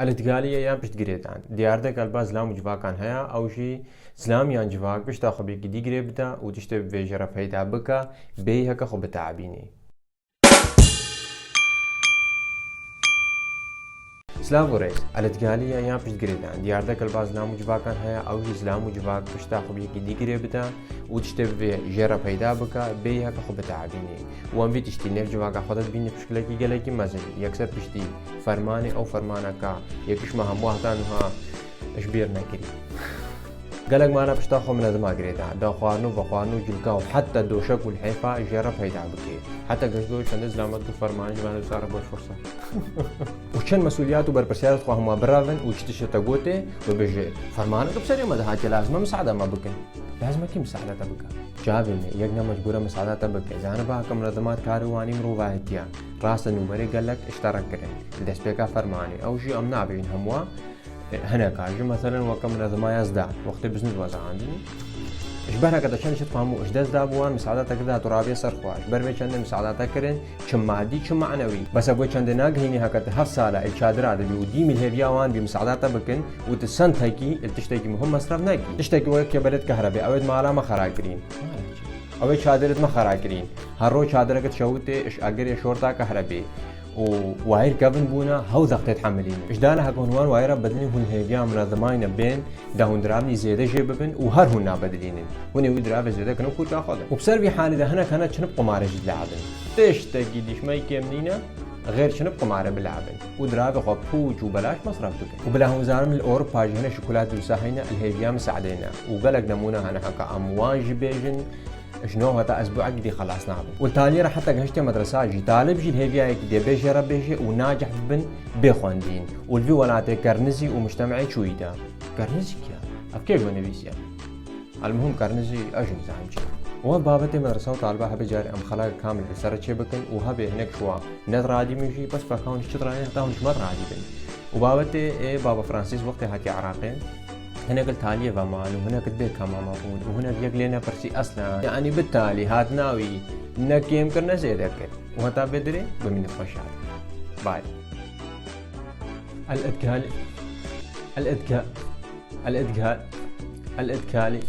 الاتقالية يا بشت قريتان دياردك الباز زلام وجوا كان هيا أو شي زلام يان جواك بشتا خبيك دي قريبتا وتشتب في جرف هيدا بكا بيهك خب تعبيني سلام وريس الاتقالية يا بشت قريتان دياردك الباز زلام وجوا كان هيا أو شي زلام وجواك بشتا خبيك دي قريبتا وتشتب في جرف هيدا بكا بيهك خب تعبيني وان في تشتي نير جواك خودت بيني بشكلكي قلقي مزن يكسر بشتي فرماني أو فرمانكا يكش ما هم واحدانها إشبير نكري قالك ما أنا بشتاخو من هذا ما قريتها دا خوانو وخوانو جلكاو حتى دوشك والحيفا جرب هيدا بكي حتى قشدو شند زلامت دو فرمان جبانو سارة بوش فرصة وشن مسؤوليات وبربسيات خواهما برافن وشتش تقوتي وبيجي فرمانك بسري ما دهاتي لازم مساعدة ما بكن لازم كي مساعدة تبكى جابني يقنا مجبورة مساعدة تبكى إذا أنا بها كمنظمات كارواني مروفاهتيا راسا نوبري قالك اشترك كرين دس بيكا فرماني أو شي أمنع بين هموا هنا كاجي مثلا وكم منظمة يزداد وقت بزنس وزع عندي إشبهنا كذا شان شتفهموا إيش دز دابوان مساعدة كذا ترابية صرخوا إشبر بيش عندنا مساعدة كرين كم مادي كم معنوي بس أقول عندنا هيني هكذا هالسالة الشادرة هذا بيودي من الهرياوان بمساعدة بكن وتسنت هيكي التشتكي مهم مصرف ناكي تشتكي وياك بلد كهرباء أود ما على ما خراكرين أود شادرة ما خراكرين هالروج شادرة كتشوتي إيش أجري شورتا كهرباء وواير كابن بونا هاو ضغط يتحملين إيش دانا هكون هوان وايرا بدلين هون هيجا منظمين بين ده هون درامني زيادة جيببن وهر هون نابدلينن هون يود دراب زيادة كانوا كل كاخذ وبسر في حال ده هنا كانت شنب قمارة جد لعبن تشتكي ديش ما يكملينا غير شنب قمارة بلعبن ودراب خب فوج وبلاش مصرف بكن وبلا هون زارم الأوروبا هنا شوكولات وساهينا الهيجا مساعدينا وقالك نمونا هنا هكا أمواج بيجن شنو هذا أسبوع جدي خلاص نعمل والتالي راح حتى قهشت مدرسة جي طالب جي الهيفيا كده بيجي ربيجي وناجح بن بخواندين والفي ولاته كرنزي ومجتمعي شويدا كرنزي كيا أفكير ونبيسيا المهم كرنزي أجن زعمتي وبابتي مدرسة وطالبة هبي جاري أم خلاق كامل بسرعة شبكن وهبي هناك شوا نذر عادي مشي بس فكون شطراني هتاهم شمر عادي بن وبابتي بابا فرانسيس وقتها هاتي عراقي هنا قلت تالية فمال وهنا قلت بيت كمان موجود وهنا بيقلينا برسي أصلا يعني بالتالي هات ناوي إنك يمكن نزيدك وهتا بدري بمن الفشل باي الإدكال الإدكال الإدكال الإدكالي